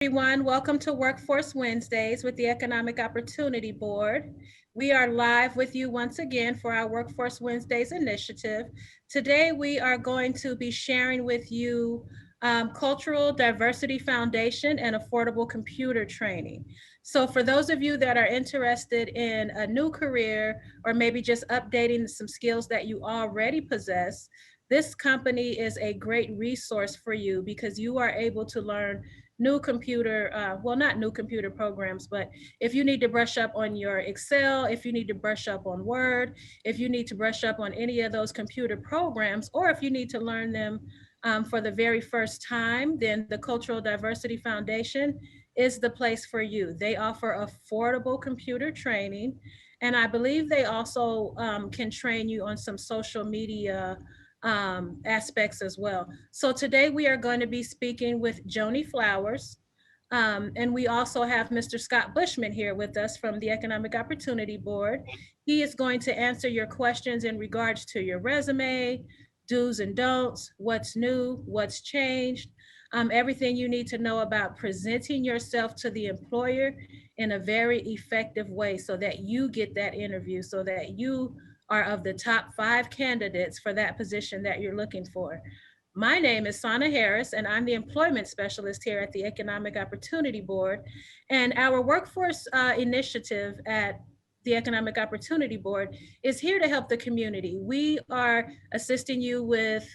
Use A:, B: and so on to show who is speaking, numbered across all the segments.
A: Everyone, welcome to Workforce Wednesdays with the Economic Opportunity Board. We are live with you once again for our Workforce Wednesdays initiative. Today, we are going to be sharing with you Cultural Diversity Foundation and affordable computer training. So for those of you that are interested in a new career or maybe just updating some skills that you already possess, this company is a great resource for you because you are able to learn well, not new computer programs, but if you need to brush up on your Excel, if you need to brush up on Word, if you need to brush up on any of those computer programs, or if you need to learn them for the very first time, then the Cultural Diversity Foundation is the place for you. They offer affordable computer training, and I believe they also can train you on some social media aspects as well. So today we are going to be speaking with Joni Flowers. And we also have Mr. Scott Bushman here with us from the Economic Opportunity Board. He is going to answer your questions in regards to your resume, do's and don'ts, what's new, what's changed, everything you need to know about presenting yourself to the employer in a very effective way so that you get that interview, so that you are of the top 5 candidates for that position that you're looking for. My name is Sana Harris, and I'm the employment specialist here at the Economic Opportunity Board. And our workforce initiative at the Economic Opportunity Board is here to help the community. We are assisting you with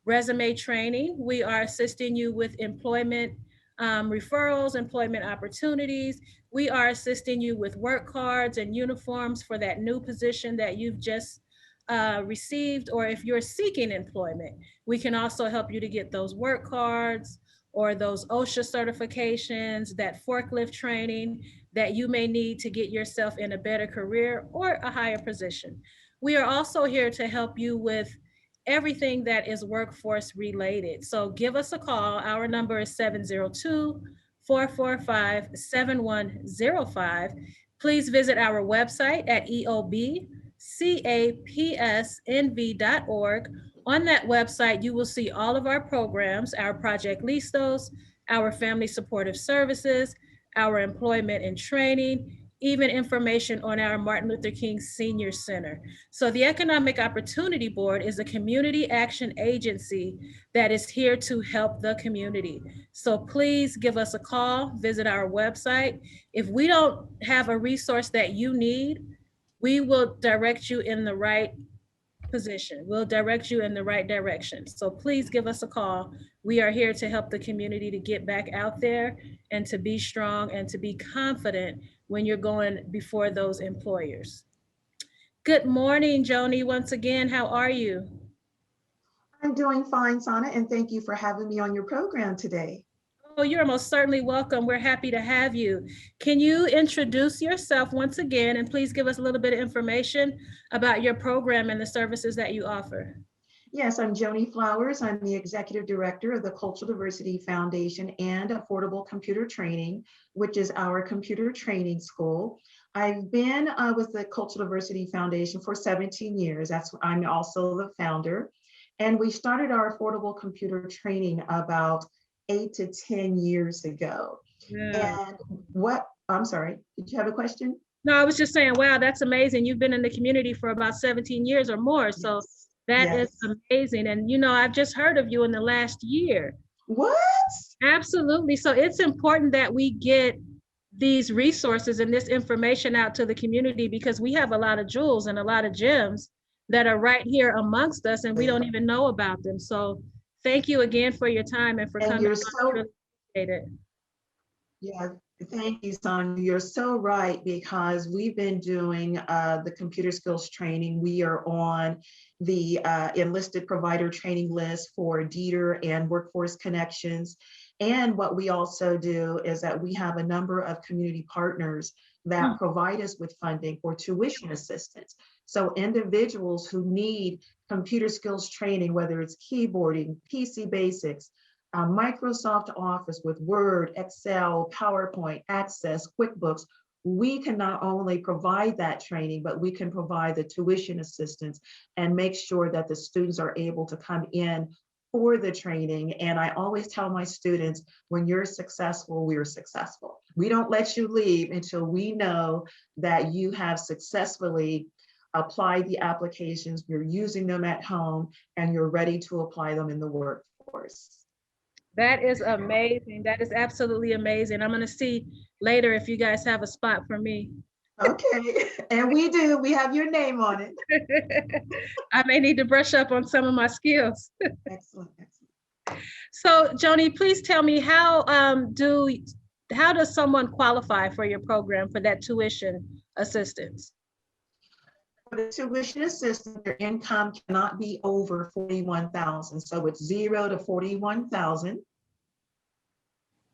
A: resume training. We are assisting you with employment referrals, employment opportunities. We are assisting you with work cards and uniforms for that new position that you've just received, or if you're seeking employment, we can also help you to get those work cards or those OSHA certifications, that forklift training that you may need to get yourself in a better career or a higher position. We are also here to help you with everything that is workforce related. So give us a call. Our number is 702-445-7105. Please visit our website at eobcapsnv.org. On that website, you will see all of our programs, our Project Listos, our Family Supportive Services, our Employment and Training, even information on our Martin Luther King Senior Center. So the Economic Opportunity Board is a community action agency that is here to help the community. So please give us a call, visit our website. If we don't have a resource that you need, we will direct you in the right position. We'll direct you in the right direction. So please give us a call. We are here to help the community to get back out there and to be strong and to be confident when you're going before those employers. Good morning, Joni. Once again, how are you?
B: I'm doing fine, Sana, and thank you for having me on your program today.
A: Oh, you're most certainly welcome. We're happy to have you. Can you introduce yourself once again and please give us a little bit of information about your program and the services that you offer?
B: Yes, I'm Joni Flowers. I'm the Executive Director of the Cultural Diversity Foundation and Affordable Computer Training, which is our computer training school. I've been with the Cultural Diversity Foundation for 17 years. I'm also the founder. And we started our affordable computer training about 8 to 10 years ago.
A: Yeah.
B: And I'm sorry, did you have a question?
A: No, I was just saying, wow, that's amazing. You've been in the community for about 17 years or more. So
B: Yes.
A: that is
B: Yes.
A: amazing. And, I've just heard of you in the last year.
B: What?
A: Absolutely. So it's important that we get these resources and this information out to the community because we have a lot of jewels and a lot of gems that are right here amongst us and we don't even know about them. So thank you again for your time and for
B: And
A: coming.
B: you're
A: I really appreciate it.
B: yeah, thank you, Sonia. You're so right because we've been doing the computer skills training. We are on the enlisted provider training list for DEETR and Workforce Connections. And what we also do is that we have a number of community partners that provide us with funding for tuition assistance. So individuals who need computer skills training, whether it's keyboarding, PC basics, Microsoft Office with Word, Excel, PowerPoint, Access, QuickBooks, we can not only provide that training, but we can provide the tuition assistance and make sure that the students are able to come in for the training. And I always tell my students, when you're successful, we're successful. We don't let you leave until we know that you have successfully applied the applications, you're using them at home, and you're ready to apply them in the workforce.
A: That is amazing. That is absolutely amazing. I'm going to see later if you guys have a spot for me.
B: Okay, and we do. We have your name on it.
A: I may need to brush up on some of my skills.
B: Excellent, excellent.
A: So, Joni, please tell me how does someone qualify for your program for that tuition assistance?
B: For the tuition assistance, their income cannot be over 41,000. So it's 0 to 41,000.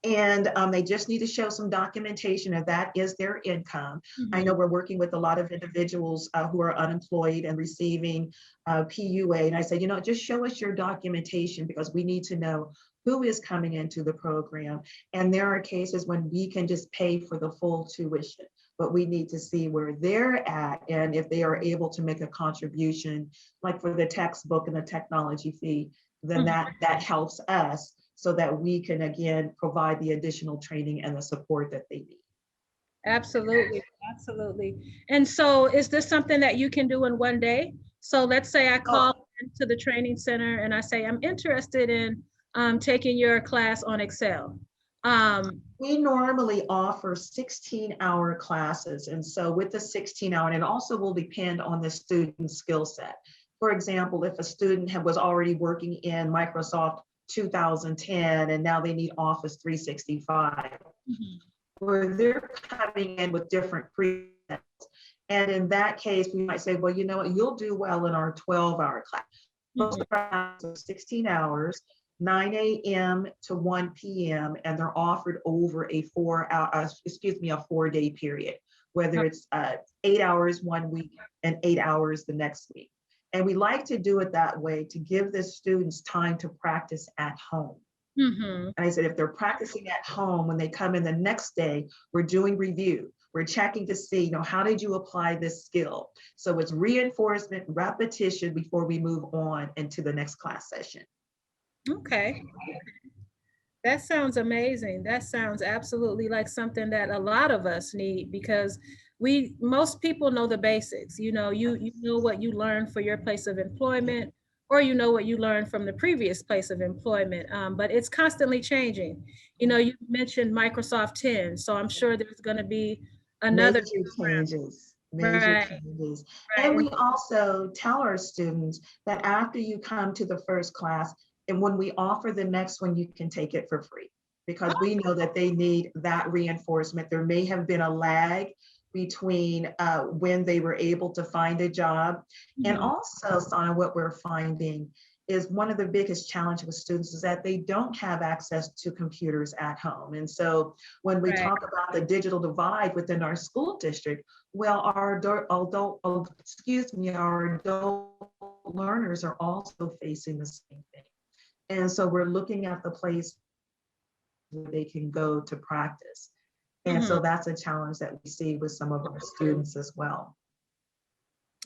B: And they just need to show some documentation of that is their income. I know we're working with a lot of individuals who are unemployed and receiving PUA. And I say, just show us your documentation because we need to know who is coming into the program. And there are cases when we can just pay for the full tuition, but we need to see where they're at and if they are able to make a contribution, like for the textbook and the technology fee, then that helps us so that we can, again, provide the additional training and the support that they need.
A: Absolutely, absolutely. And so is this something that you can do in one day? So let's say I call into the training center and I say, I'm interested in taking your class on Excel.
B: We normally offer 16-hour classes. And so with the 16-hour, and it also will depend on the student's skill set. For example, if a student was already working in Microsoft 2010 and now they need Office 365, where they're coming in with different presets. And in that case, we might say, well, you know what, you'll do well in our 12-hour class. Most of our classes are 16 hours, 9 a.m. to 1 p.m. and they're offered over a 4-day period, whether it's 8 hours one week and 8 hours the next week. And we like to do it that way to give the students time to practice at home. And I said, if they're practicing at home, when they come in the next day, we're doing review. We're checking to see, how did you apply this skill? So it's reinforcement, repetition before we move on into the next class session.
A: Okay. That sounds amazing. That sounds absolutely like something that a lot of us need because most people know the basics. You know what you learned for your place of employment, or what you learned from the previous place of employment. But it's constantly changing. You mentioned Microsoft 10, so I'm sure there's going to be another
B: major changes. And we also tell our students that after you come to the first class, and when we offer the next one, you can take it for free because we know that they need that reinforcement. There may have been a lag between when they were able to find a job. And also, Sana, what we're finding is one of the biggest challenges with students is that they don't have access to computers at home. And so when we talk about the digital divide within our school district, well, our adult learners are also facing the same thing. And so we're looking at the place where they can go to practice. And so that's a challenge that we see with some of our students as well.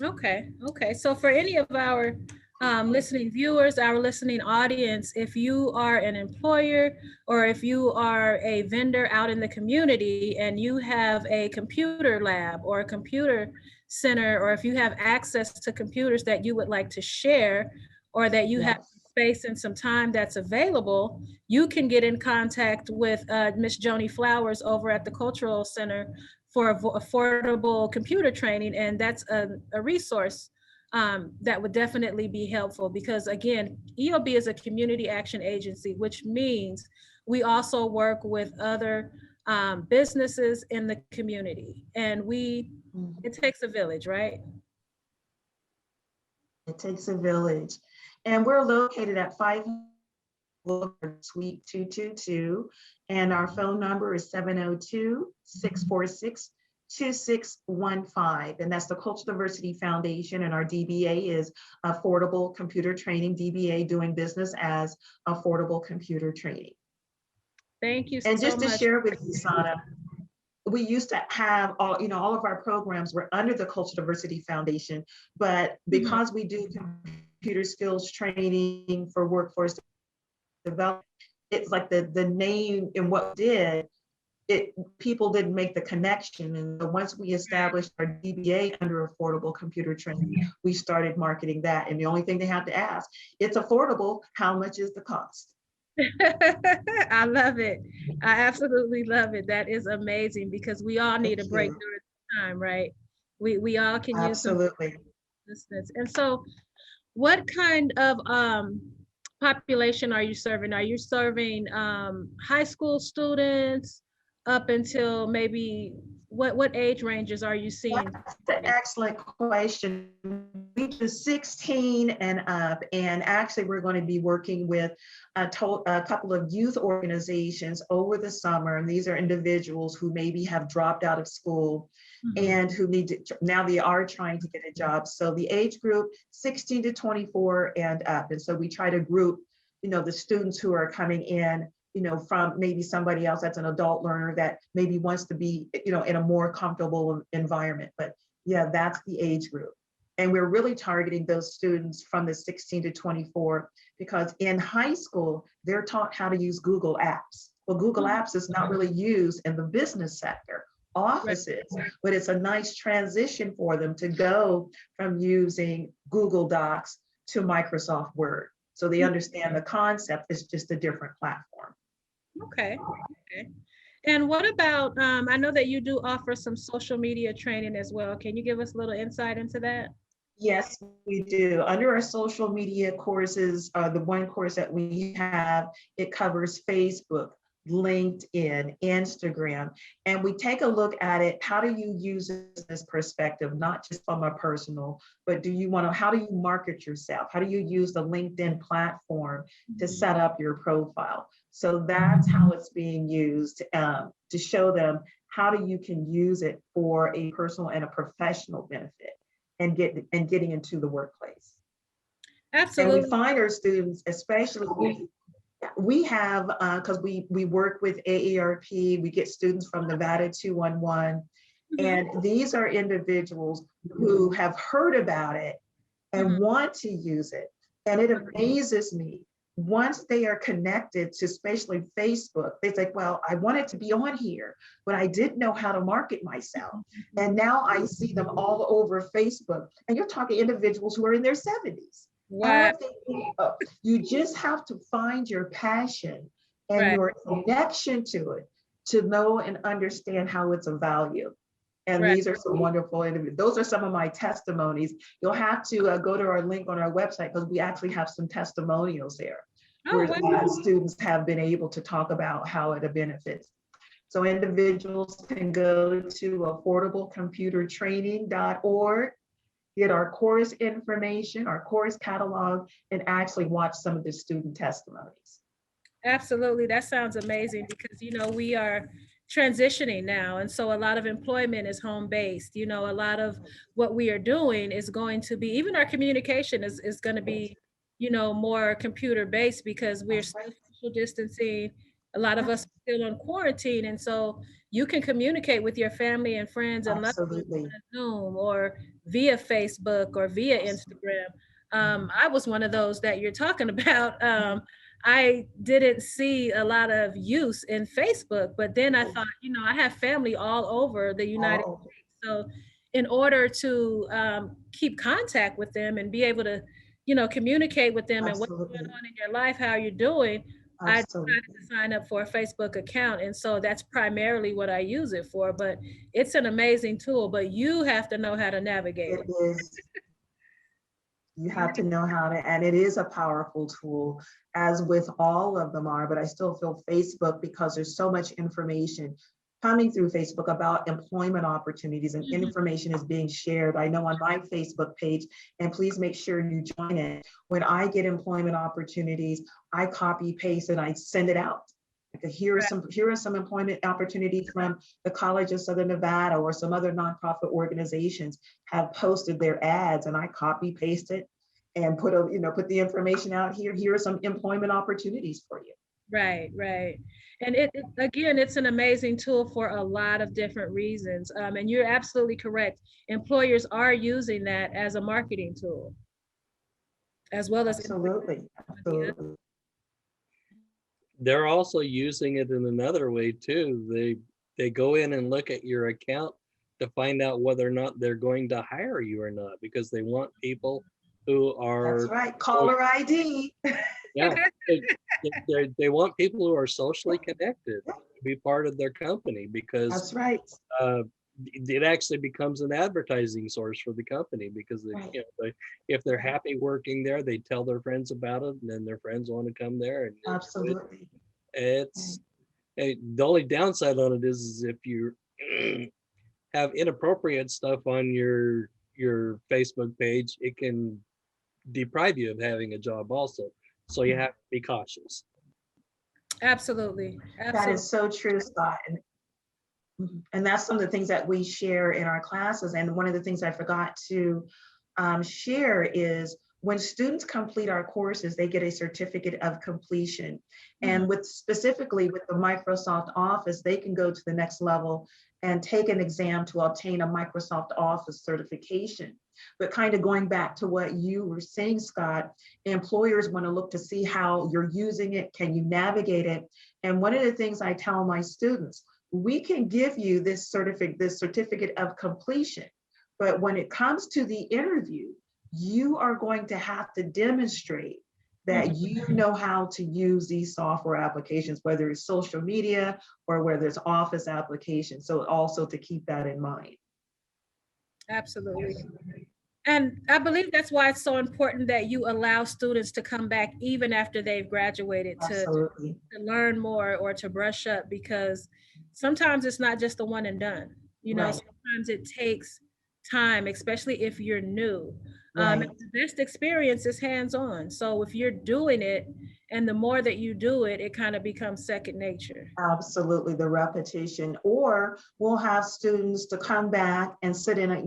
A: Okay. So for any of our listening viewers, our listening audience, if you are an employer or if you are a vendor out in the community and you have a computer lab or a computer center, or if you have access to computers that you would like to share, or that you have space and some time that's available, you can get in contact with Miss Joni Flowers over at the Cultural Center for affordable computer training. And that's a resource that would definitely be helpful because, again, EOB is a community action agency, which means we also work with other businesses in the community. And it takes a village, right?
B: It takes a village. And we're located at 5 Suite 222. And our phone number is 702-646-2615. And that's the Cultural Diversity Foundation. And our DBA is Affordable Computer Training, DBA doing business as Affordable Computer Training.
A: Thank you so much.
B: And just to share with you, Sana, we used to have all of our programs were under the Cultural Diversity Foundation, but because we do computer skills training for workforce development. It's like the name and what we did, people didn't make the connection. And so once we established our DBA under affordable computer training, we started marketing that. And the only thing they had to ask, it's affordable, how much is the cost?
A: I love it. I absolutely love it. That is amazing because we all need
B: Thank
A: a break
B: you.
A: during this time, right? We all can use some
B: Absolutely.
A: assistance. And so what kind of population are you serving? Are you serving high school students up until maybe what age ranges are you seeing?
B: That's an excellent question. We do 16 and up, and actually we're going to be working with a couple of youth organizations over the summer, and these are individuals who maybe have dropped out of school and who need to, now they are trying to get a job. So the age group 16 to 24 and up. And so we try to group, the students who are coming in, from maybe somebody else that's an adult learner that maybe wants to be, in a more comfortable environment. But yeah, that's the age group. And we're really targeting those students from the 16 to 24 because in high school, they're taught how to use Google Apps. Well, Google Apps is not really used in the business sector, offices, but it's a nice transition for them to go from using Google Docs to Microsoft Word. So they understand the concept, it's just a different platform.
A: Okay. Okay. And what about, I know that you do offer some social media training as well. Can you give us a little insight into that?
B: Yes, we do. Under our social media courses, the one course that we have, it covers Facebook, LinkedIn, Instagram, and we take a look at it. How do you use this perspective, not just from a personal, but how do you market yourself? How do you use the LinkedIn platform to set up your profile? So that's how it's being used to show them how you can use it for a personal and a professional benefit and getting into the workplace. And we
A: Absolutely.
B: find our students, especially we have, because we work with AARP, we get students from Nevada 211, and these are individuals who have heard about it and want to use it. And it amazes me. Once they are connected to especially Facebook, they say, well, I wanted to be on here, but I didn't know how to market myself. And now I see them all over Facebook. And you're talking individuals who are in their 70s. And
A: Wow.
B: I'm thinking, oh, you just have to find your passion and
A: Right.
B: your connection to it to know and understand how it's of value. And
A: Right.
B: these are some wonderful individuals. Those are some of my testimonies. You'll have to go to our link on our website because we actually have some testimonials there
A: Oh,
B: where
A: wow.
B: students have been able to talk about how it benefits. So individuals can go to affordablecomputertraining.org, get our course information, our course catalog, and actually watch some of the student testimonies.
A: Absolutely. That sounds amazing because, we are transitioning now. And so a lot of employment is home based. A lot of what we are doing is going to be, even our communication is going to be, more computer based because we're
B: That's
A: still
B: right.
A: social distancing. A lot of us are still on quarantine. And so you can communicate with your family and friends and loved ones
B: Absolutely.
A: on Zoom or via Facebook or via Instagram. I was one of those that you're talking about. I didn't see a lot of use in Facebook, but then I thought, I have family all over the United
B: Oh,
A: States. So, in order to keep contact with them and be able to, communicate with them and what's going
B: absolutely.
A: on in your life, how you're doing, I decided
B: Absolutely.
A: to sign up for a Facebook account. And so that's primarily what I use it for. But it's an amazing tool, but you have to know how to navigate
B: It
A: it.
B: is. You have to know how to, and it is a powerful tool, as with all of them are, but I still feel Facebook because there's so much information coming through Facebook about employment opportunities and
A: Mhm.
B: information is being shared. I know on my Facebook page, and please make sure you join it. When I get employment opportunities, I copy paste and I send it out. Like, here are some employment opportunities from the College of Southern Nevada or some other nonprofit organizations have posted their ads, and I copy paste it and put the information out here. Here are some employment opportunities for you.
A: Right, right. And again, it's an amazing tool for a lot of different reasons. And you're absolutely correct. Employers are using that as a marketing tool. as well as
B: Absolutely, absolutely.
C: They're also using it in another way too. They go in and look at your account to find out whether or not they're going to hire you or not, because they want people who
B: That's
C: are,
B: right. Caller ID.
C: yeah, they, they want people who are socially connected to be part of their company, because
B: That's right.
C: uh, it actually becomes an advertising source for the company, because they,
B: Right.
C: you know, if they're happy working there, they tell their friends about it, and then their friends want to come there and enjoy it.
B: Absolutely.
C: It's the only downside on it is if you have inappropriate stuff on your Facebook page, it can deprive you of having a job also. So you have to be cautious.
A: Absolutely.
B: That
A: Absolutely.
B: is so true, Scott. And that's some of the things that we share in our classes. And one of the things I forgot to share is when students complete our courses, they get a certificate of completion. And with specifically with the Microsoft Office, they can go to the next level and take an exam to obtain a Microsoft Office certification. But kind of going back to what you were saying, Scott, employers want to look to see how you're using it. Can you navigate it? And one of the things I tell my students, we can give you this certificate of completion, but when it comes to the interview, you are going to have to demonstrate that you know how to use these software applications, whether it's social media or whether it's office applications. So also to keep that in mind.
A: Absolutely. And I believe that's why it's so important that you allow students to come back even after they've graduated
B: Absolutely.
A: to learn more or to brush up, because sometimes it's not just a one and done. You know,
B: Right.
A: sometimes it takes time, especially if you're new. And
B: Right.
A: the best experience is hands-on. So if you're doing it, and the more that you do it, it kind of becomes second nature.
B: Absolutely, the repetition. Or we'll have students to come back and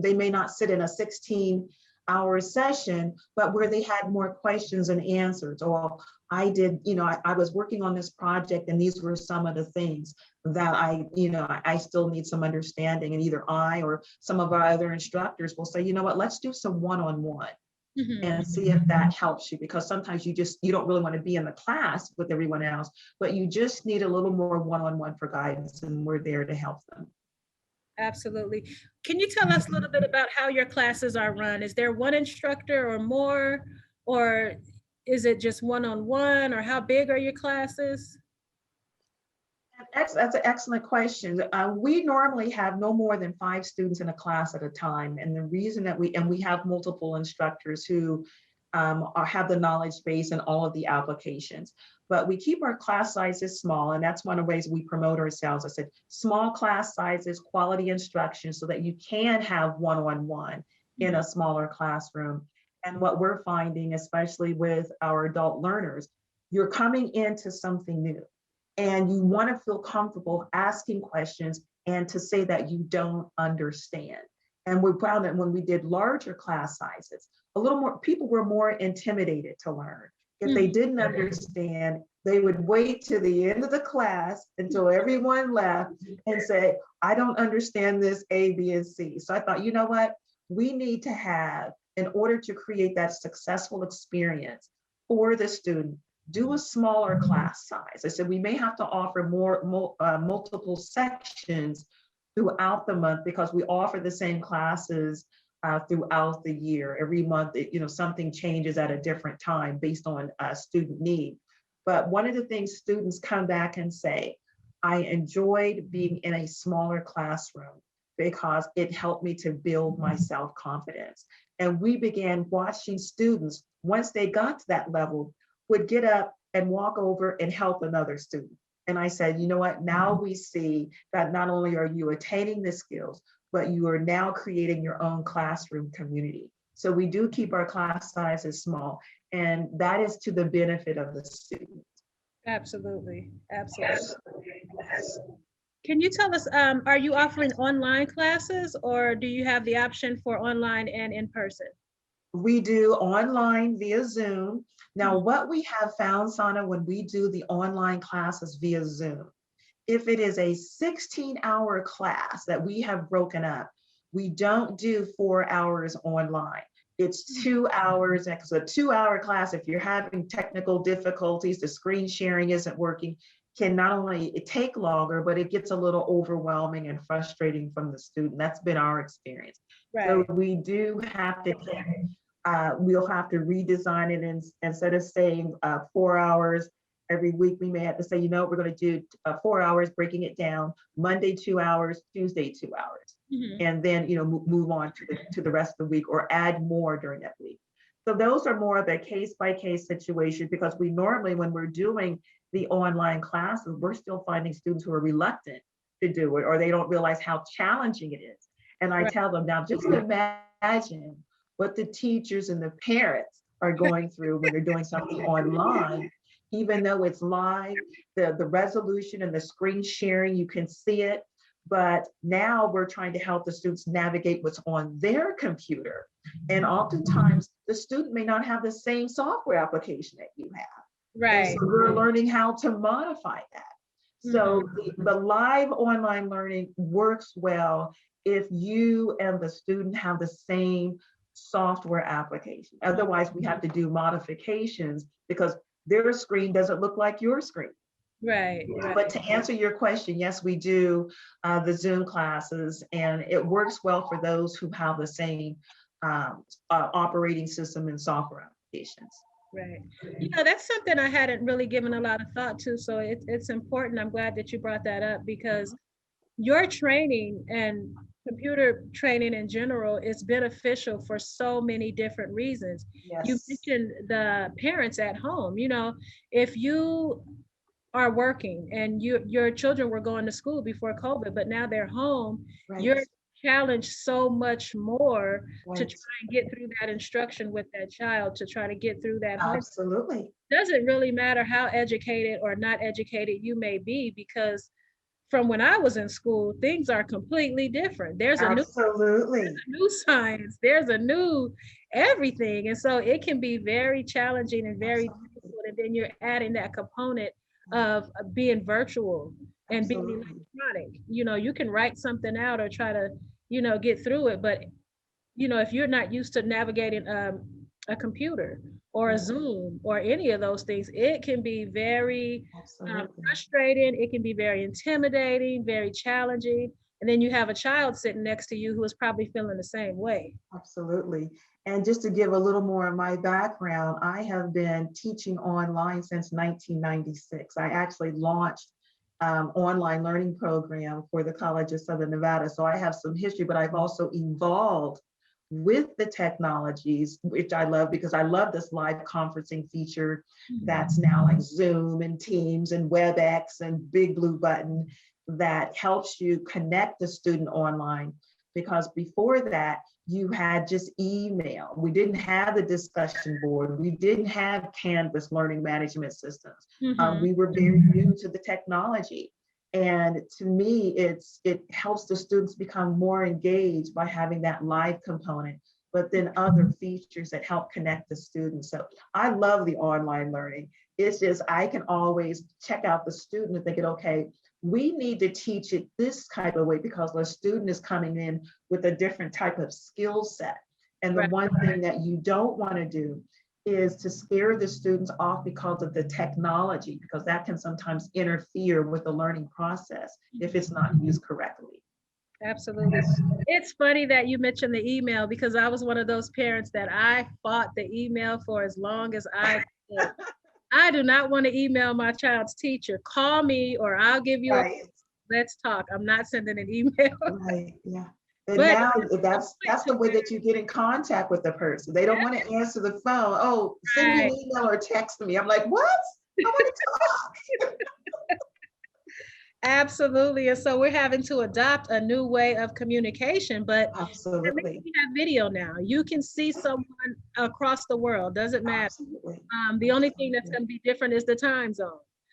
B: they may not sit in a 16-hour session, but where they had more questions and answers. Or I was working on this project and these were some of the things that I still need some understanding. And either I or some of our other instructors will say, you know what, let's do some one-on-one and see if that helps you, because sometimes you don't really want to be in the class with everyone else, but you just need a little more one-on-one for guidance, and we're there to help them.
A: Absolutely. Can you tell us a little bit about how your classes are run? Is there one instructor or more, or is it just one-on-one, or how big are your classes?
B: That's an excellent question. We normally have no more than 5 students in a class at a time. And the reason that we have multiple instructors who have the knowledge base in all of the applications, but we keep our class sizes small. And that's one of the ways we promote ourselves. I said, small class sizes, quality instruction, so that you can have one-on-one in a smaller classroom. And what we're finding, especially with our adult learners, you're coming into something new, and you want to feel comfortable asking questions and to say that you don't understand. And we found that when we did larger class sizes, a little more people were more intimidated to learn. If they didn't understand, they would wait to the end of the class until everyone left and say, I don't understand this A, B, and C. So I thought, you know what? We need to have, in order to create that successful experience for the student, do a smaller class size. I said we may have to offer multiple sections throughout the month, because we offer the same classes throughout the year. Every month, something changes at a different time based on student need. But one of the things students come back and say, I enjoyed being in a smaller classroom because it helped me to build my self-confidence. And we began watching students, once they got to that level, would get up and walk over and help another student. And I said, you know what? Now we see that not only are you attaining the skills, but you are now creating your own classroom community. So we do keep our class sizes small, and that is to the benefit of the student.
A: Absolutely. Absolutely. Can you tell us, are you offering online classes, or do you have the option for online and in person?
B: We do online via Zoom. Now, what we have found, Sana, when we do the online classes via Zoom, if it is a 16-hour class that we have broken up, we don't do 4 hours online. It's 2 hours, and it's a 2-hour class. If you're having technical difficulties, the screen sharing isn't working, can not only it take longer, but it gets a little overwhelming and frustrating from the student. That's been our experience. So
A: Right.
B: we do have to, we'll have to redesign it, and instead of saying 4 hours every week, we may have to say, you know, we're going to do 4 hours, breaking it down, Monday 2 hours, Tuesday 2 hours,
A: Mhm.
B: and then, you know, move on to the rest of the week, or add more during that week. So those are more of a case by case situation, because we normally, when we're doing the online classes, we're still finding students who are reluctant to do it, or they don't realize how challenging it is. And I
A: Right.
B: tell them, now just imagine what the teachers and the parents are going through when they're doing something online. Even though it's live, the resolution and the screen sharing, you can see it. But now we're trying to help the students navigate what's on their computer. And oftentimes the student may not have the same software application that you have. And so
A: Right.
B: we're learning how to modify that. So the live online learning works well if you and the student have the same software application. Otherwise, we have to do modifications because their screen doesn't look like your screen.
A: Right.
B: But to answer your question, yes, we do the Zoom classes, and it works well for those who have the same operating system and software applications.
A: Right. You know, that's something I hadn't really given a lot of thought to. So it's important. I'm glad that you brought that up, because your training and computer training in general is beneficial for so many different reasons. You
B: Yes,
A: mentioned the parents at home. You know, if you are working and your children were going to school before COVID, but now they're home,
B: right,
A: you're challenged so much more to
B: right.
A: try and get through that instruction with that child, to try to get through that home.
B: Absolutely,
A: Doesn't really matter how educated or not educated you may be, because from when I was in school, things are completely different. There's a
B: absolutely,
A: new science, there's a new everything. And so it can be very challenging and very
B: absolutely,
A: difficult. And then you're adding that component of being virtual and being
B: absolutely.
A: electronic. You know, you can write something out or try to, you know, get through it. But, you know, if you're not used to navigating a computer or a
B: Right,
A: Zoom or any of those things, it can be very
B: absolutely.
A: frustrating. It can be very intimidating, very challenging. And then you have a child sitting next to you who is probably feeling the same way.
B: Absolutely. And just to give a little more of my background, I have been teaching online since 1996. I actually launched online learning program for the College of Southern Nevada. So I have some history, but I've also evolved with the technologies, which I love because I love this live conferencing feature that's now like Zoom and Teams and WebEx and Big Blue Button that helps you connect the student online. Because before that, you had just email. We didn't have the discussion board. We didn't have Canvas learning management systems. We were very new to the technology. And to me, it helps the students become more engaged by having that live component, but then other features that help connect the students. So I love the online learning. It's just, I can always check out the student and thinking, okay, we need to teach it this type of way because the student is coming in with a different type of skill set. And the
A: Right.
B: one thing that you don't want to do is to scare the students off because of the technology, because that can sometimes interfere with the learning process if it's not used correctly.
A: Absolutely. It's funny that you mentioned the email, because I was one of those parents that I fought the email for as long as I could. I do not want to email my child's teacher. Call me or I'll give you a,
B: Right,
A: let's talk. I'm not sending an email.
B: right, yeah. And
A: But
B: now
A: a
B: that's the
A: point
B: way that you get in contact with the person. They don't want to answer the phone. Oh, send me an
A: right.
B: email or text me. I'm like, what? I want to talk.
A: Absolutely. And so we're having to adopt a new way of communication, but at least
B: Absolutely,
A: we have video now. You can see someone across the world, doesn't matter.
B: absolutely,
A: The only thing that's
B: absolutely.
A: going to be different is the time zone.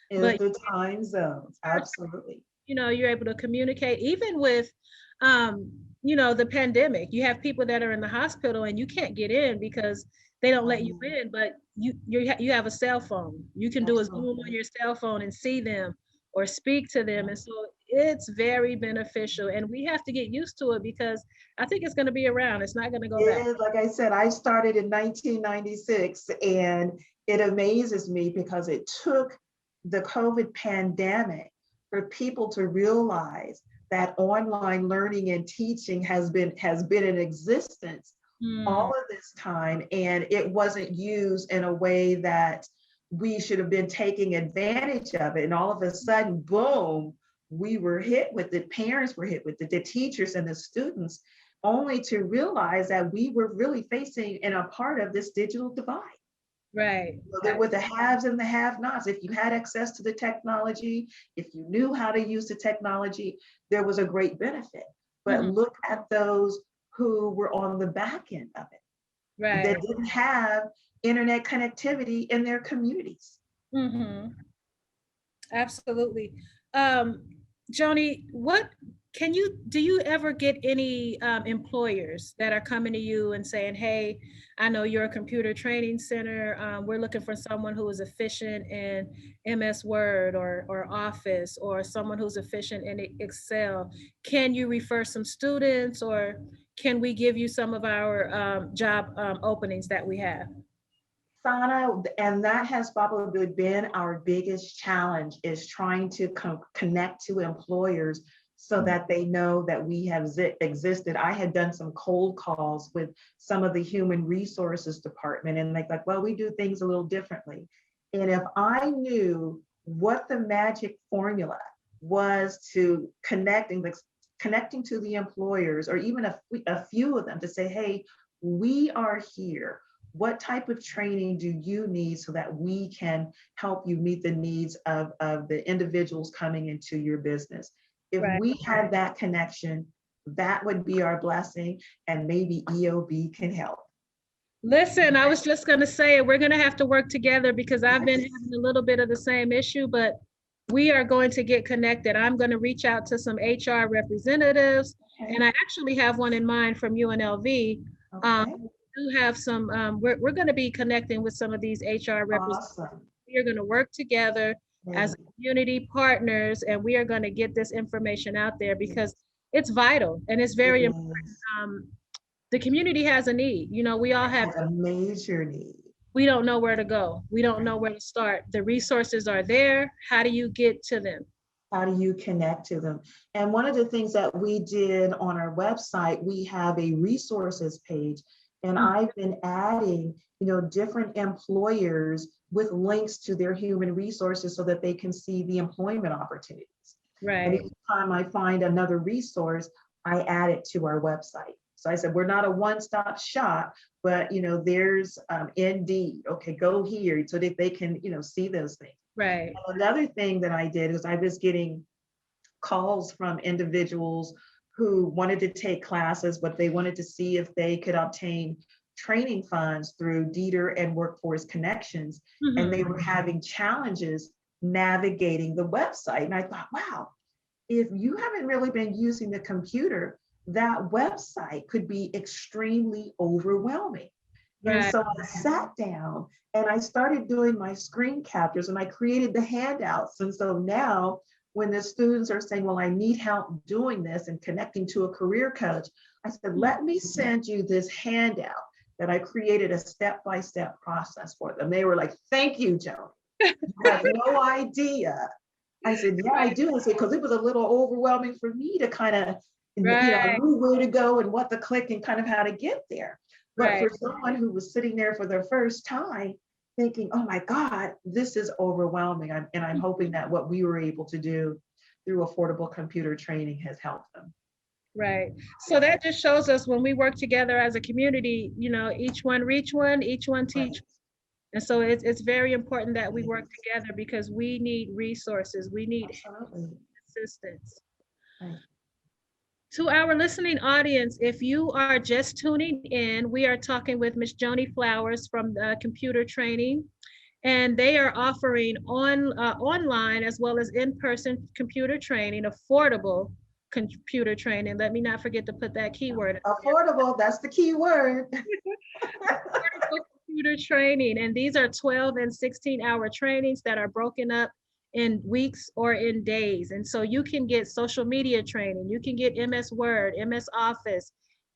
B: Is
A: But
B: the time zones, absolutely.
A: you know, you're able to communicate even with you know, the pandemic. You have people that are in the hospital and you can't get in because they don't let you in, but you have a cell phone. You can do a Zoom on
B: Absolutely,
A: your cell phone and see them or speak to them. And so it's very beneficial, and we have to get used to it because I think it's going to be around. It's not going to go back.
B: It is, like I said, I started in 1996, and it amazes me because it took the COVID pandemic for people to realize that online learning and teaching has been in existence all
A: Mm,
B: of this time, and it wasn't used in a way that we should have been taking advantage of it. And all of a sudden, boom, we were hit with it. Parents were hit with it, the teachers and the students, only to realize that we were really facing and a part of this digital divide.
A: right.
B: So there were the haves and the have-nots. If you had access to the technology, if you knew how to use the technology, there was a great benefit. But
A: Mhm,
B: look at those who were on the back end of it
A: right.
B: that didn't have internet connectivity in their communities.
A: Hmm. Absolutely. Um, Joni, what can you do you ever get any employers that are coming to you and saying, hey, I know you're a computer training center. We're looking for someone who is efficient in MS Word or Office, or someone who's efficient in Excel. Can you refer some students, or can we give you some of our job openings that we have?
B: Sana, and that has probably been our biggest challenge, is trying to connect to employers so that they know that we have existed. I had done some cold calls with some of the human resources department, and like, well, we do things a little differently. And if I knew what the magic formula was to connecting to the employers, or even a few of them, to say, hey, we are here. What type of training do you need so that we can help you meet the needs of the individuals coming into your business? If
A: Right.
B: we had that connection, that would be our blessing, and maybe EOB can help.
A: Listen, I was just going to say we're going to have to work together because I've been
B: Yes.
A: having a little bit of the same issue, but we are going to get connected. I'm going to reach out to some HR representatives,
B: Okay.
A: and I actually have one in mind from UNLV.
B: Okay.
A: We do have some, we're going to be connecting with some of these HR representatives.
B: Awesome.
A: We are going to work together as
B: Great.
A: community partners, and we are going to get this information out there because it's vital and it's
B: It
A: very important.
B: is.
A: The community has a need. You know, we all
B: It
A: have,
B: has a major need.
A: we don't know where to go. We don't know where to start. The resources are there. How do you get to them?
B: How do you connect to them? And one of the things that we did on our website, we have a resources page, and
A: Mm,
B: I've been adding, different employers with links to their human resources so that they can see the employment opportunities. And
A: right,
B: each time I find another resource, I add it to our website. So I said, we're not a one-stop shop, but there's Indeed. Okay, go here so that they can, see those things.
A: right.
B: Another thing that I did is I was getting calls from individuals who wanted to take classes, but they wanted to see if they could obtain training funds through Dieter and Workforce Connections. And they
A: Mhm.
B: were having challenges navigating the website. And I thought, wow, if you haven't really been using the computer, that website could be extremely overwhelming. And
A: Right,
B: so I sat down and I started doing my screen captures, and I created the handouts. And so now when the students are saying, well, I need help doing this and connecting to a career coach, I said, let me send you this handout that I created a step-by-step process for them. They were like, thank you, Joan. You have no idea. I said, yeah, I do. I said, because it was a little overwhelming for me to kind of,
A: right,
B: knew where to go and what to click and kind of how to get there. But
A: right.
B: for someone who was sitting there for their first time thinking, oh my God, this is overwhelming. And I'm hoping that what we were able to do through affordable computer training has helped them.
A: Right. So that just shows us when we work together as a community, each one reach one, each one
B: Right.
A: teach. And so it's very important that we work
B: Yes,
A: together because we need resources. We need
B: absolutely.
A: assistance.
B: Right.
A: To our listening audience, if you are just tuning in, we are talking with Ms. Joni Flowers from Computer Training, and they are offering online as well as in-person computer training, affordable computer training. Let me not forget to put that keyword in there.
B: Affordable, that's the key word.
A: Affordable computer training, and these are 12 and 16-hour trainings that are broken up in weeks or in days. And so you can get social media training, you can get MS Word, MS Office,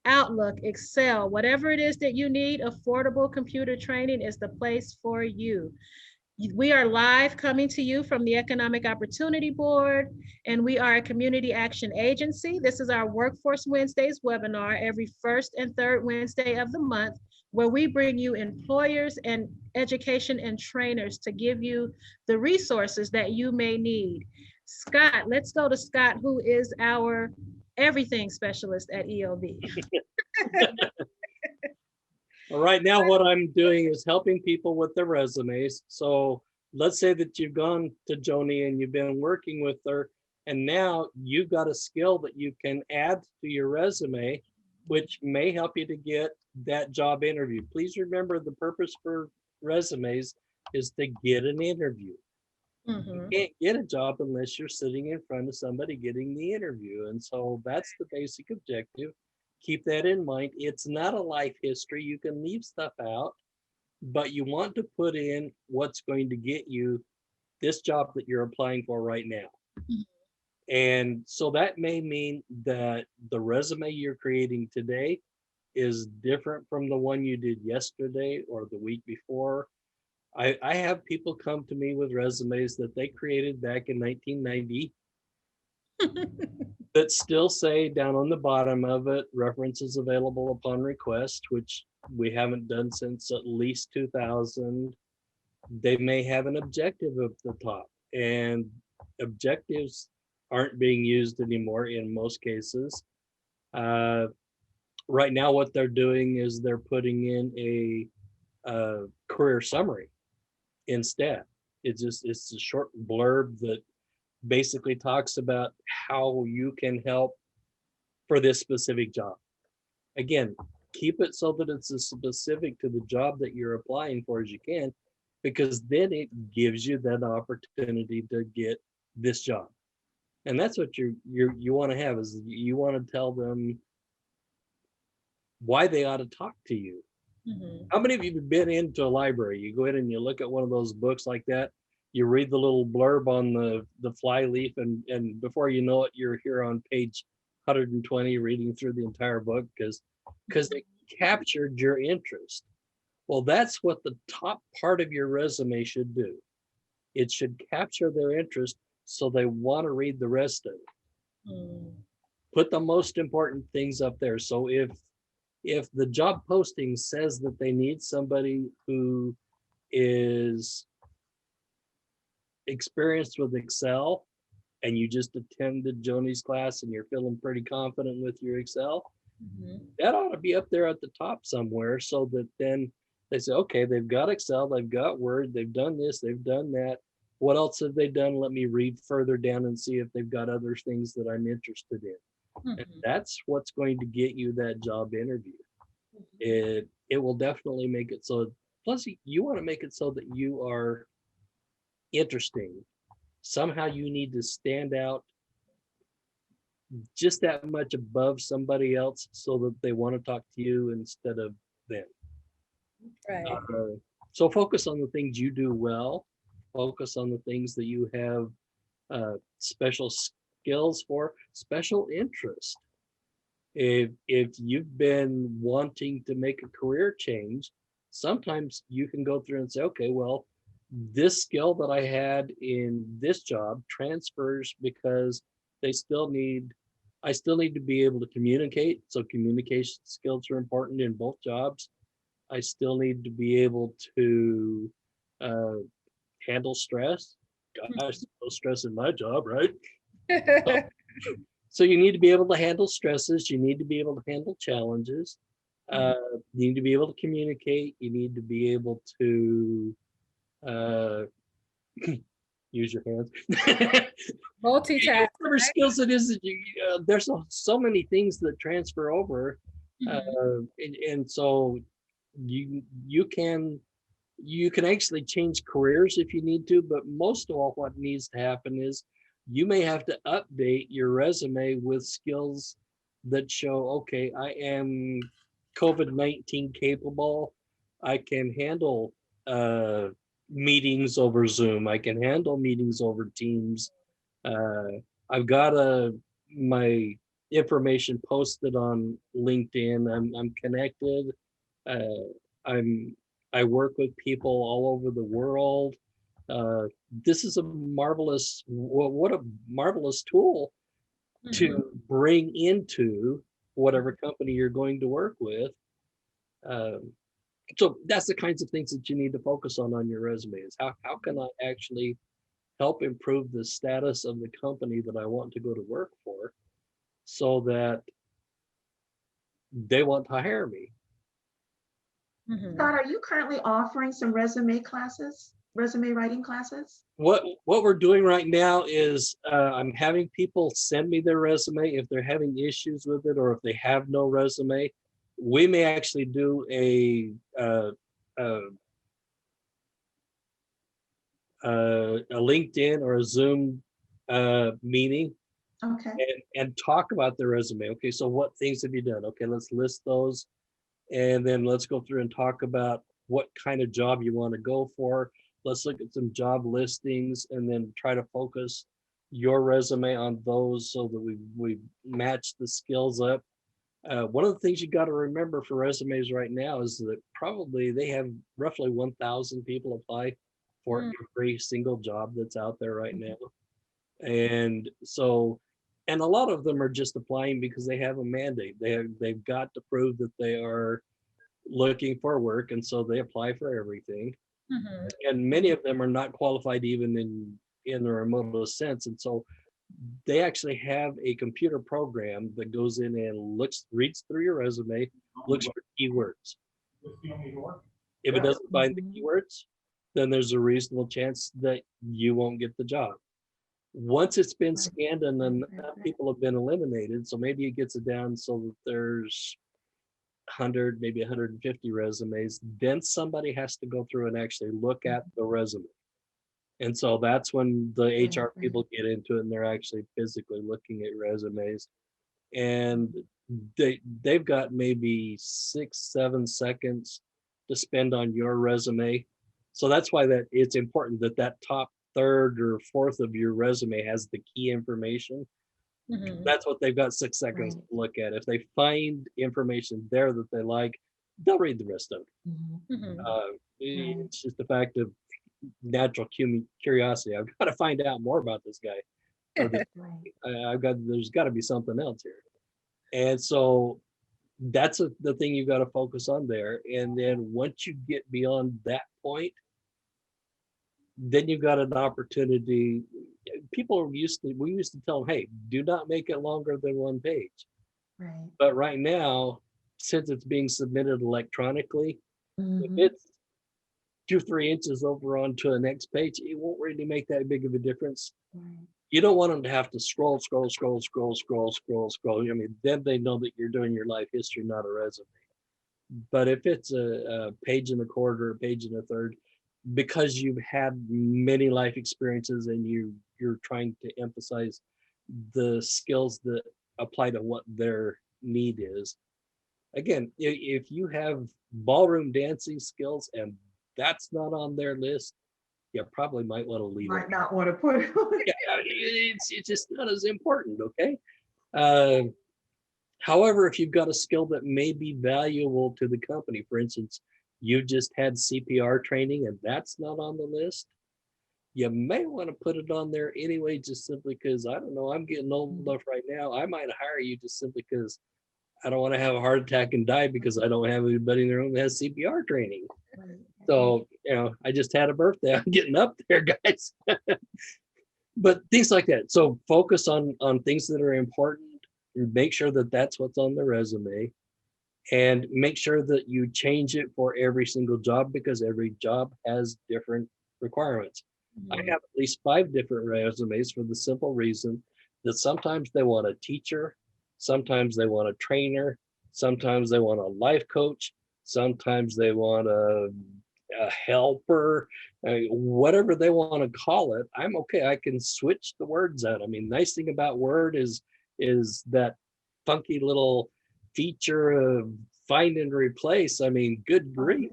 A: Outlook, Excel, whatever it is that you need, affordable computer training is the place for you. We are live coming to you from the Economic Opportunity Board, and we are a community action agency. This is our Workforce Wednesdays webinar every first and third Wednesday of the month, where we bring you employers and education and trainers to give you the resources that you may need. Scott, let's go to Scott, who is our everything specialist at EOB.
C: Well, right now, what I'm doing is helping people with their resumes. So let's say that you've gone to Joni and you've been working with her, and now you've got a skill that you can add to your resume, which may help you to get that job interview. Please remember, the purpose for resumes is to get an interview. You can't get a job unless you're sitting in front of somebody getting the interview. And so that's the basic objective. Keep that in mind. It's not a life history. You can leave stuff out, but you want to put in what's going to get you this job that you're applying for right now. And so that may mean that the resume you're creating today is different from the one you did yesterday or the week before. I have people come to me with resumes that they created back in 1990 that still say down on the bottom of it, references available upon request, which we haven't done since at least 2000. They may have an objective at the top, and objectives aren't being used anymore in most cases. Right now, what they're doing is they're putting in a career summary instead. It's a short blurb that basically talks about how you can help for this specific job. Again, keep it so that it's as specific to the job that you're applying for as you can, because then it gives you that opportunity to get this job. And that's what you want to have, is you want to tell them why they ought to talk to you. How many of you have been into a library? You go in and you look at one of those books like that, you read the little blurb on the fly leaf, and before you know it, you're here on page 120 reading through the entire book because it captured your interest. Well, that's what the top part of your resume should do. It should capture their interest so they want to read the rest of it. Put the most important things up there. So if the job posting says that they need somebody who is experienced with Excel, and you just attended Joni's class and you're feeling pretty confident with your Excel, that ought to be up there at the top somewhere, so that then they say, okay, they've got Excel, they've got Word, they've done this, they've done that. What else have they done? Let me read further down and see if they've got other things that I'm interested in. And that's what's going to get you that job interview. It will definitely make it so. Plus, you want to make it so that you are interesting. Somehow you need to stand out just that much above somebody else so that they want to talk to you instead of them.
A: Right.
C: So focus on the things you do well. Focus on the things that you have special skills for, special interest. If you've been wanting to make a career change, sometimes you can go through and say, okay, well, this skill that I had in this job transfers because I still need to be able to communicate. So communication skills are important in both jobs. I still need to be able to handle stress. Gosh, no stress in my job, right? So you need to be able to handle stresses. You need to be able to handle challenges. You need to be able to communicate. You need to be able to use your hands.
A: Multitask.
C: Whatever skills it is that there's so many things that transfer over, and so you can actually change careers if you need to. But most of all, what needs to happen is you may have to update your resume with skills that show, okay, I am COVID-19 capable. I can handle meetings over Zoom. I can handle meetings over Teams. I've got my information posted on LinkedIn. I'm connected. Uh, I'm I work with people all over the world. Uh, this is a marvelous what a marvelous tool
A: Mhm.
C: to bring into whatever company you're going to work with. Um, so that's the kinds of things that you need to focus on your resume is how can I actually help improve the status of the company that I want to go to work for so that they want to hire me.
A: Mhm.
B: Scott, are you currently offering some resume writing classes?
C: What we're doing right now is I'm having people send me their resume if they're having issues with it or if they have no resume. We may actually do a LinkedIn or a Zoom meeting
B: Okay.
C: and talk about the resume. Okay, so what things have you done? Okay, let's list those, and then let's go through and talk about what kind of job you want to go for. Let's look at some job listings and then try to focus your resume on those so that we match the skills up. One of the things you got to remember for resumes right now is that probably they have roughly 1,000 people apply for
A: Mm.
C: every single job that's out there right now. And so, and a lot of them are just applying because they have a mandate. They've got to prove that they are looking for work, and so they apply for everything.
A: Mhm.
C: And many of them are not qualified even in the remotest sense. And so they actually have a computer program that goes in and reads through your resume, looks for keywords. If it doesn't find the keywords, then there's a reasonable chance that you won't get the job. Once it's been scanned and then enough people have been eliminated, so maybe it gets it down so that there's 100, maybe 150 resumes, then somebody has to go through and actually look at the resume. And so that's when the HR people get into it and they're actually physically looking at resumes. And they've got maybe 6-7 seconds to spend on your resume. So that's why that it's important that that top third or fourth of your resume has the key information.
A: Mhm.
C: That's what they've got 6 seconds to look at. If they find information there that they like, they'll read the rest of it.
A: Mhm.
C: It's just the fact of natural curiosity. I've got to find out more about this guy or this. There's got to be something else here. And so that's the thing you've got to focus on there. And then once you get beyond that point, then you've got an opportunity. We used to tell them, hey, do not make it longer than one page.
B: Right.
C: But right now, since it's being submitted electronically, if it's 2-3 inches over onto the next page, it won't really make that big of a difference. You don't want them to have to scroll. I mean, then they know that you're doing your life history, not a resume. But if it's a page and a quarter, a page and a third, because you've had many life experiences and you're trying to emphasize the skills that apply to what their need is. Again, if you have ballroom dancing skills and that's not on their list, you probably might want to leave it.
B: Might not want to put it on.
C: Yeah, it's just not as important, okay? Uh, However, if you've got a skill that may be valuable to the company, for instance, you just had CPR training and that's not on the list, you may want to put it on there anyway, just simply because, I don't know, I'm getting old enough right now. I might hire you just simply because I don't want to have a heart attack and die because I don't have anybody in the room that has CPR training. So, I just had a birthday. I'm getting up there, guys. But things like that. So focus on things that are important. Make sure that that's what's on the resume, and make sure that you change it for every single job because every job has different requirements. I have at least 5 different resumes for the simple reason that sometimes they want a teacher, sometimes they want a trainer, sometimes they want a life coach, sometimes they want a helper, whatever they want to call it. I'm okay. I can switch the words out. I mean, nice thing about Word is that funky little feature of find and replace. I mean, good grief.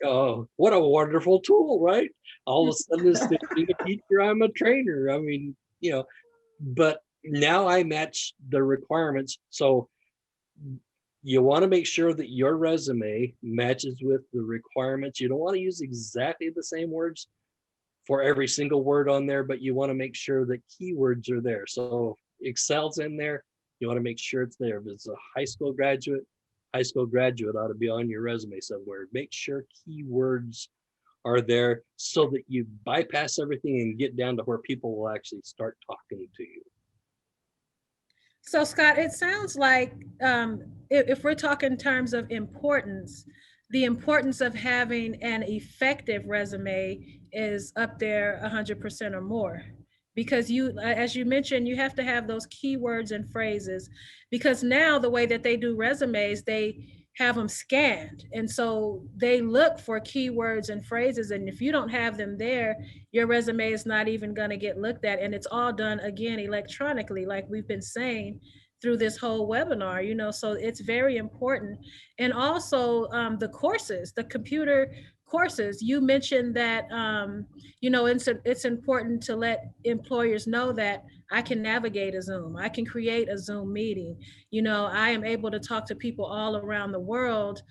C: Oh, what a wonderful tool, right? All of a sudden, instead of being a teacher, I'm a trainer. I mean, but now I match the requirements. So you want to make sure that your resume matches with the requirements. You don't want to use exactly the same words for every single word on there, but you want to make sure that keywords are there. So Excel's in there. You want to make sure it's there. If it's a high school graduate ought to be on your resume somewhere. Make sure keywords are there so that you bypass everything and get down to where people will actually start talking to you.
A: So Scott, it sounds like if we're talking in terms of importance, the importance of having an effective resume is up there 100% or more. Because you, as you mentioned, you have to have those keywords and phrases. Because now the way that they do resumes, they have them scanned. And so they look for keywords and phrases. And if you don't have them there, your resume is not even going to get looked at. And it's all done again electronically, like we've been saying through this whole webinar, so it's very important. And also the courses, the computer courses, you mentioned that it's important to let employers know that I can navigate a Zoom, I can create a Zoom meeting, I am able to talk to people all around the world,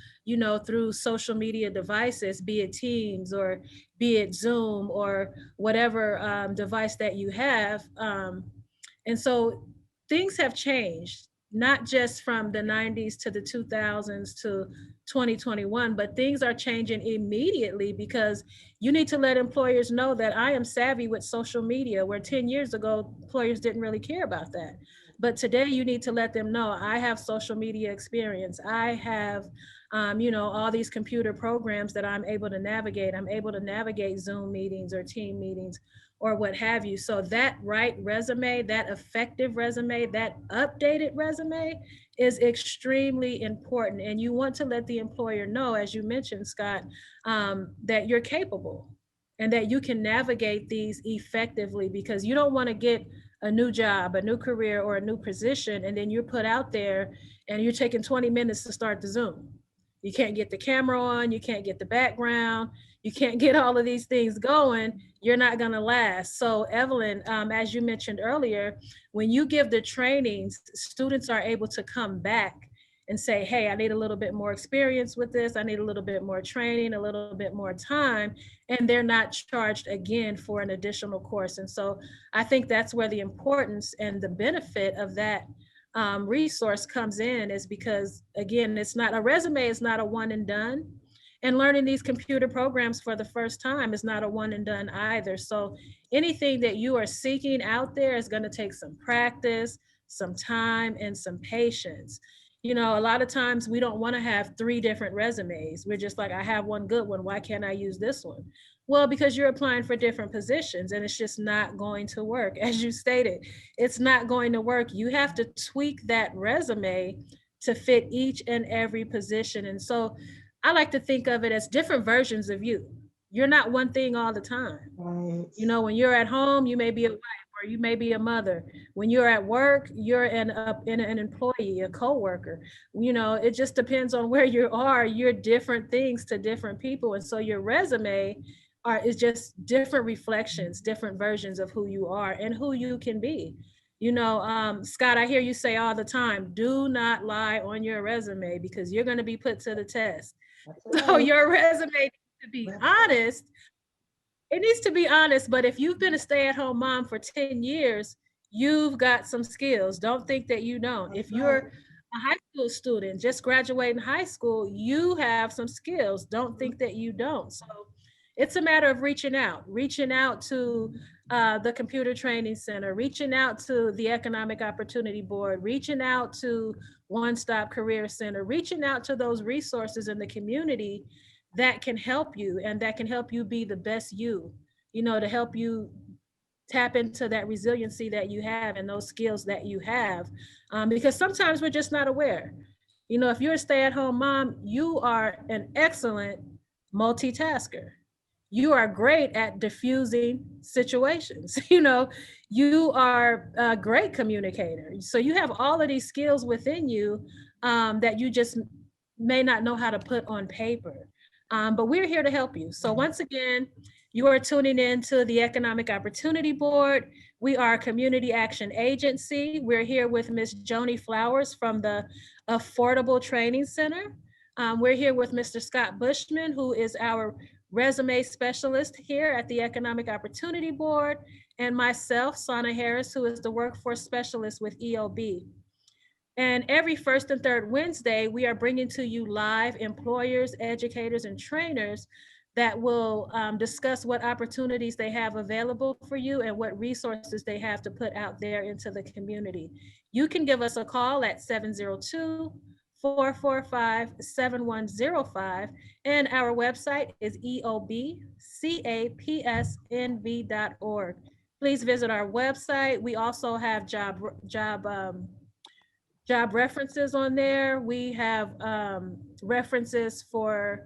A: through social media devices, be it Teams or be it Zoom or whatever device that you have. And so things have changed, not just from the 90s to the 2000s to 2021, but things are changing immediately because you need to let employers know that I am savvy with social media, where 10 years ago, employers didn't really care about that. But today you need to let them know I have social media experience. I have, all these computer programs that I'm able to navigate. I'm able to navigate Zoom meetings or team meetings or what have you. So that right resume, that effective resume, that updated resume is extremely important. And you want to let the employer know, as you mentioned, Scott, that you're capable and that you can navigate these effectively, because you don't want to get a new job, a new career, or a new position, and then you're put out there and you're taking 20 minutes to start the Zoom. You can't get the camera on, you can't get the background, you can't get all of these things going, you're not going to last. So Evelyn, as you mentioned earlier, when you give the trainings, students are able to come back and say, hey, I need a little bit more experience with this, I need a little bit more training, a little bit more time, and they're not charged again for an additional course. And so I think that's where the importance and the benefit of that resource comes in, is because, again, it's not a resume, is not a one and done. And learning these computer programs for the first time is not a one and done either. So anything that you are seeking out there is going to take some practice, some time, and some patience. A lot of times we don't want to have 3 different resumes. We're just like, I have one good one, why can't I use this one? Well, because you're applying for different positions and it's just not going to work. As you stated, it's not going to work. You have to tweak that resume to fit each and every position. And so I like to think of it as different versions of you. You're not one thing all the time.
B: Right.
A: When you're at home, you may be a wife or you may be a mother. When you're at work, you're an employee, a coworker. It just depends on where you are. You're different things to different people. And so your resume is just different reflections, different versions of who you are and who you can be. Scott, I hear you say all the time, do not lie on your resume because you're going to be put to the test. So your resume needs to be honest. It needs to be honest, but if you've been a stay-at-home mom for 10 years, you've got some skills. Don't think that you don't. If you're a high school student, just graduating high school, you have some skills. Don't think that you don't. So it's a matter of reaching out to the Computer Training Center, reaching out to the Economic Opportunity Board, reaching out to One Stop Career Center, reaching out to those resources in the community that can help you and that can help you be the best you, to help you tap into that resiliency that you have and those skills that you have. Because sometimes we're just not aware. If you're a stay-at-home mom, you are an excellent multitasker. You are great at diffusing situations. You are a great communicator. So you have all of these skills within you that you just may not know how to put on paper. But we're here to help you. So once again, you are tuning in to the Economic Opportunity Board. We are a community action agency. We're here with Ms. Joni Flowers from the Affordable Training Center. We're here with Mr. Scott Bushman, who is our resume specialist here at the Economic Opportunity Board, and myself, Sana Harris, who is the workforce specialist with EOB. And every first and third Wednesday, we are bringing to you live employers, educators, and trainers that will discuss what opportunities they have available for you and what resources they have to put out there into the community. You can give us a call at 702-445-7105, and our website is eobcapsnv.org. Please visit our website. We also have job references on there. We have references for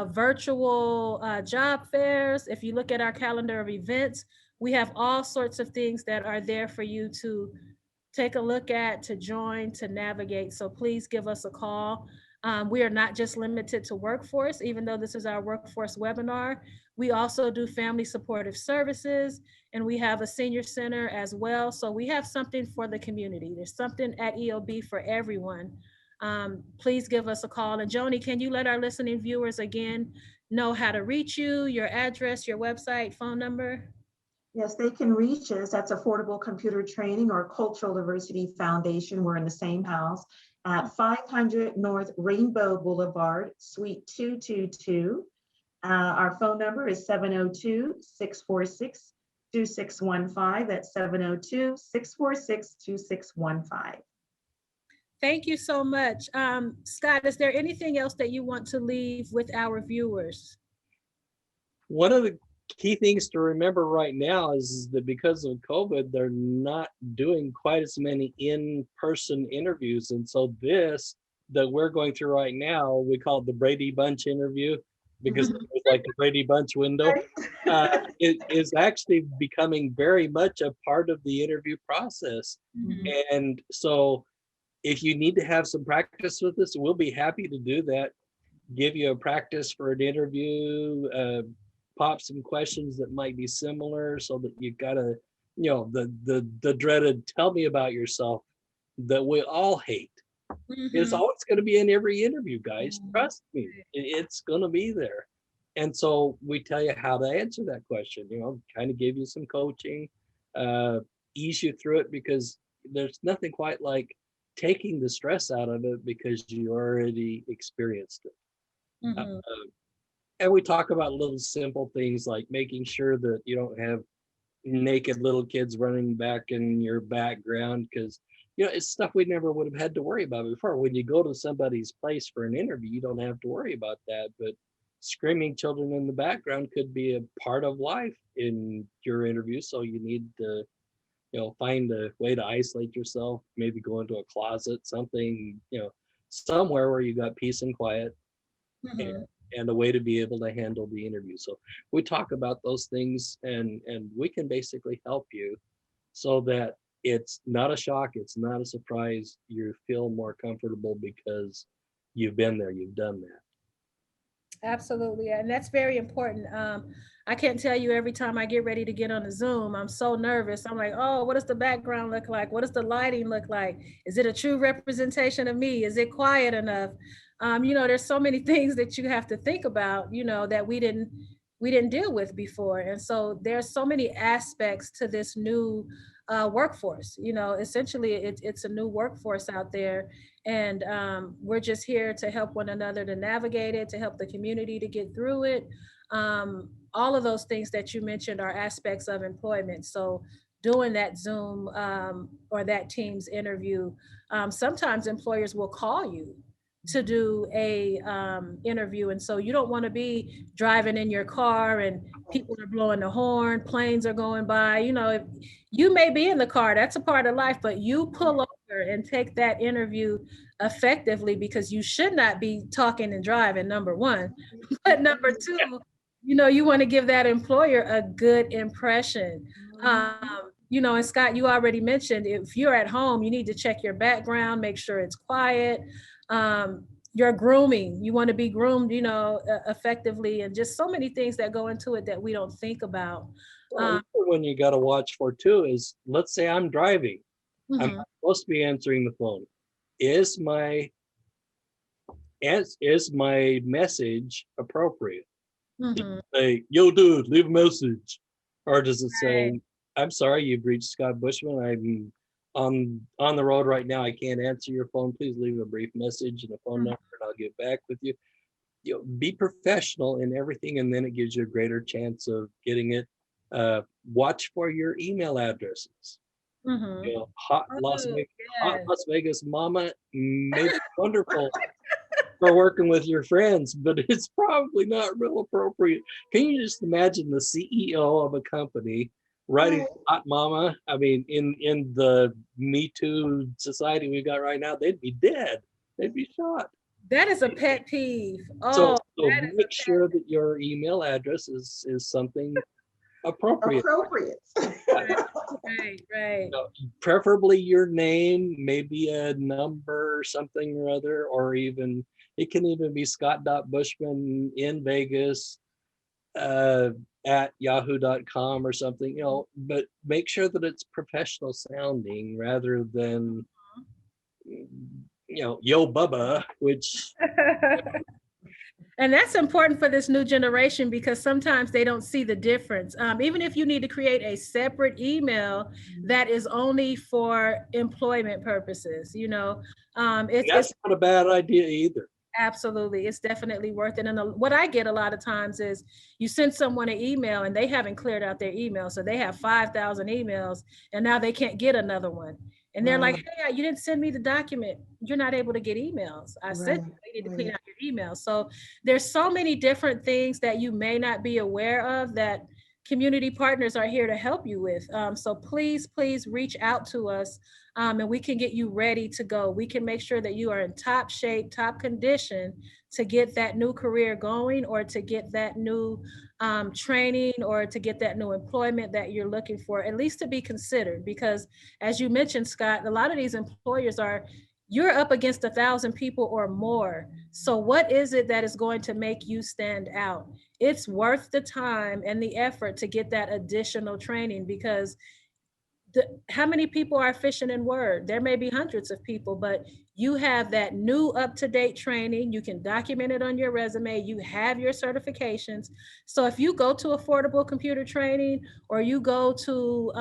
A: virtual job fairs. If you look at our calendar of events, we have all sorts of things that are there for you to take a look at, to join, to navigate. So please give us a call. We are not just limited to workforce, even though this is our workforce webinar. We also do family supportive services, and we have a senior center as well. So we have something for the community. There's something at EOB for everyone. Please give us a call. And Joni, can you let our listening viewers again know how to reach you, your address, your website, phone number?
B: Yes, they can reach us. That's Affordable Computer Training or Cultural Diversity Foundation. We're in the same house at 500 North Rainbow Boulevard, Suite 222. Our phone number is 702-646-2615. That's 702-646-2615.
A: Thank you so much. Scott, is there anything else that you want to leave with our viewers?
C: One of the key things to remember right now is that because of COVID, they're not doing quite as many in-person interviews. And so this that we're going through right now, we call it the Brady Bunch interview because it's like the Brady Bunch window. It is actually becoming very much a part of the interview process. And so if you need to have some practice with us, we'll be happy to do that. Give you a practice for an interview, pop some questions that might be similar so that you gotta, the dreaded tell me about yourself that we all hate. It's always going to be in every interview, guys. Trust me, it's going to be there. And so we tell you how to answer that question, kind of give you some coaching, ease you through it, because there's nothing quite like taking the stress out of it because you already experienced it. And we talk about little simple things like making sure that you don't have naked little kids running back in your background, because it's stuff we never would have had to worry about before. When you go to somebody's place for an interview, you don't have to worry about that. But screaming children in the background could be a part of life in your interview. So you need to, find a way to isolate yourself, maybe go into a closet, something, somewhere where you got peace and quiet. And a way to be able to handle the interview. So we talk about those things, and we can basically help you so that it's not a shock, it's not a surprise. You feel more comfortable because you've been there, you've done that.
A: Absolutely, and that's very important. I can't tell you, every time I get ready to get on a Zoom, I'm so nervous. I'm like, oh, what does the background look like? What does the lighting look like? Is it a true representation of me? Is it quiet enough? There's so many things that you have to think about, that we didn't deal with before. And so there's so many aspects to this new workforce. Essentially it's a new workforce out there, and we're just here to help one another to navigate it, to help the community to get through it. All of those things that you mentioned are aspects of employment. So doing that Zoom or that Teams interview, sometimes employers will call you to do a interview. And so you don't want to be driving in your car and people are blowing the horn, planes are going by. If you may be in the car, that's a part of life, but you pull over and take that interview effectively, because you should not be talking and driving, number one. But number two, you want to give that employer a good impression. And Scott, you already mentioned, if you're at home, you need to check your background, make sure it's quiet. your grooming. You want to be groomed, effectively, and just so many things that go into it that we don't think about.
C: Well, another one you got to watch for too is, let's say I'm driving. I'm
A: Mhm,
C: not supposed to be answering the phone. Is my is my message appropriate? Does
A: mhm,
C: it say, "Yo, dude, leave a message," or does it
A: right,
C: say, "I'm sorry, you've reached Scott Bushman. I'm on the road right now. I can't answer your phone. Please leave a brief message and a phone
A: mhm,
C: number, and I'll get back with you." You know, be professional in everything, and then it gives you a greater chance of getting it. Watch for your email addresses.
A: mhm.
C: You know,
A: Oh,
C: Hot
A: yes.
C: Las Vegas mama may be wonderful for working with your friends, but it's probably not real appropriate. Can you just imagine the CEO of a company writing
B: Right.
C: hot mama? I mean, in the Me Too society we got right now, they'd be dead. They'd be shot.
A: That is a pet peeve.
C: So
A: Oh,
C: so
A: that is
C: make
A: a pet.
C: sure that your email address is something appropriate.
B: Appropriate.
A: Right, right, right.
C: You know, preferably your name, maybe a number or something or other, or even it can even be Scott.Bushman in Vegas uh, at yahoo.com or something, you know, but make sure that it's professional sounding rather than, yo Bubba, which
A: And that's important for this new generation because sometimes they don't see the difference. Even if you need to create a separate email that is only for employment purposes, it's
C: that's not a bad idea either.
A: absolutely, it's definitely worth it. And what I get a lot of times is you send someone an email and they haven't cleared out their email. So they have 5,000 emails and now they can't get another one. And they're like,
B: Right,
A: hey, you didn't send me the document. You're not able to get emails. I said
B: right,
A: you need to clean
B: right.
A: out your emails. So there's so many different things that you may not be aware of that community partners are here to help you with. So please, please reach out to us and we can get you ready to go. We can make sure that you are in top shape, top condition to get that new career going or to get that new training or to get that new employment that you're looking for, at least to be considered. Because as you mentioned, Scott, a lot of these employers are, you're up against 1,000 people or more. So what is it that is going to make you stand out? It's worth the time and the effort to get that additional training because how many people are fishing in Word? There may be hundreds of people, but you have that new up-to-date training. You can document it on your resume. You have your certifications. So if you go to affordable computer training or you go to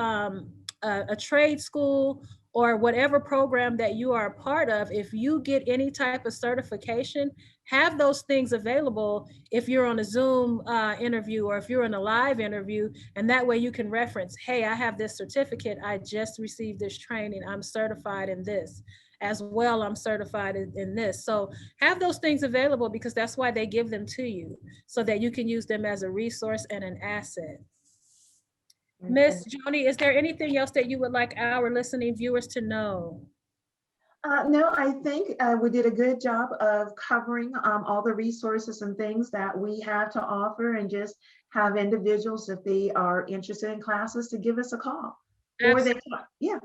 A: a trade school or whatever program that you are a part of, if you get any type of certification, have those things available if you're on a Zoom interview or if you're in a live interview, and that way you can reference, hey, I have this certificate, I just received this training, I'm certified in this. As well, I'm certified in this. So have those things available because that's why they give them to you, so that you can use them as a resource and an asset.
B: Okay.
A: Miss Joni, is there anything else that you would like our listening viewers to know?
B: No, I think we did a good job of covering all the resources and things that we have to offer and just have individuals, if they are interested in classes, to give us a call. Or they,
A: Absolutely.
B: can- yeah.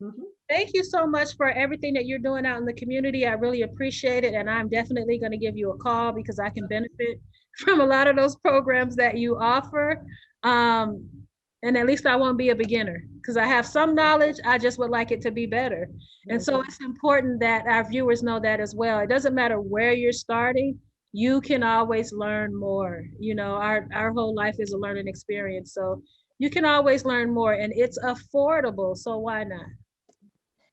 B: Mhm.
A: Thank you so much for everything that you're doing out in the community. I really appreciate it. And I'm definitely going to give you a call because I can benefit from a lot of those programs that you offer. Um, and at least I won't be a beginner because I have some knowledge. I just would like it to be better. And so
B: Okay.
A: it's important that our viewers know that as well. It doesn't matter where you're starting, you can always learn more. Our whole life is a learning experience. So you can always learn more and it's affordable. So why not?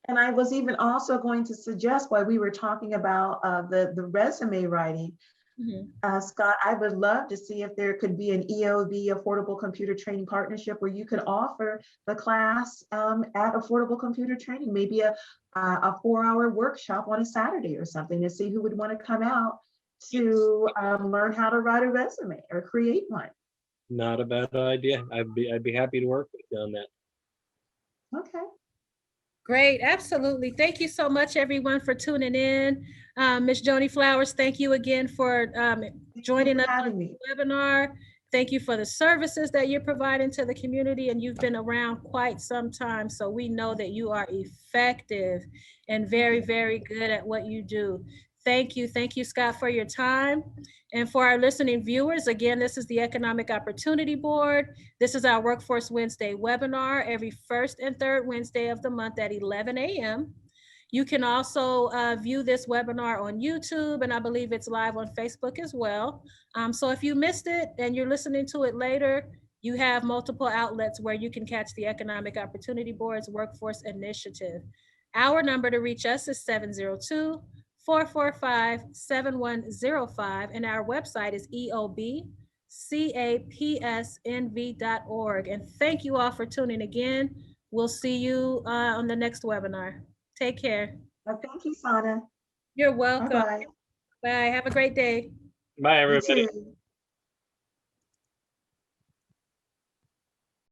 B: And I was even also going to suggest, while we were talking about the resume writing,
A: Mhm.
B: Scott, I would love to see if there could be an EOB, Affordable Computer Training Partnership, where you could offer the class at Affordable Computer Training, maybe a 4-hour workshop on a Saturday or something, to see who would want to come out
C: Yes,
B: to learn how to write a resume or create one.
C: not a bad idea. I'd be happy to work with you on that.
B: Okay.
A: Great, absolutely. Thank you so much, everyone, for tuning in. Ms. Joni Flowers, thank you again for
B: Thank you
A: joining
B: for
A: us on
B: having me.
A: the webinar. Thank you for the services that you're providing to the community, and you've been around quite some time, so we know that you are effective and very, very good at what you do. Thank you. Thank you, Scott, for your time. And for our listening viewers, again, this is the Economic Opportunity Board. This is our Workforce Wednesday webinar every first and third Wednesday of the month at 11 a.m. You can also view this webinar on YouTube, and I believe it's live on Facebook as well. So if you missed it and you're listening to it later, you have multiple outlets where you can catch the Economic Opportunity Board's Workforce Initiative. Our number to reach us is 702-445-7105, and our website is eobcapsnv.org. And thank you all for tuning again. We'll see you on the next webinar. Take care.
B: Thank you, Sana.
A: You're welcome.
B: Bye-bye.
A: Bye. Have a great day.
C: Bye,
B: You
C: everybody.
B: too.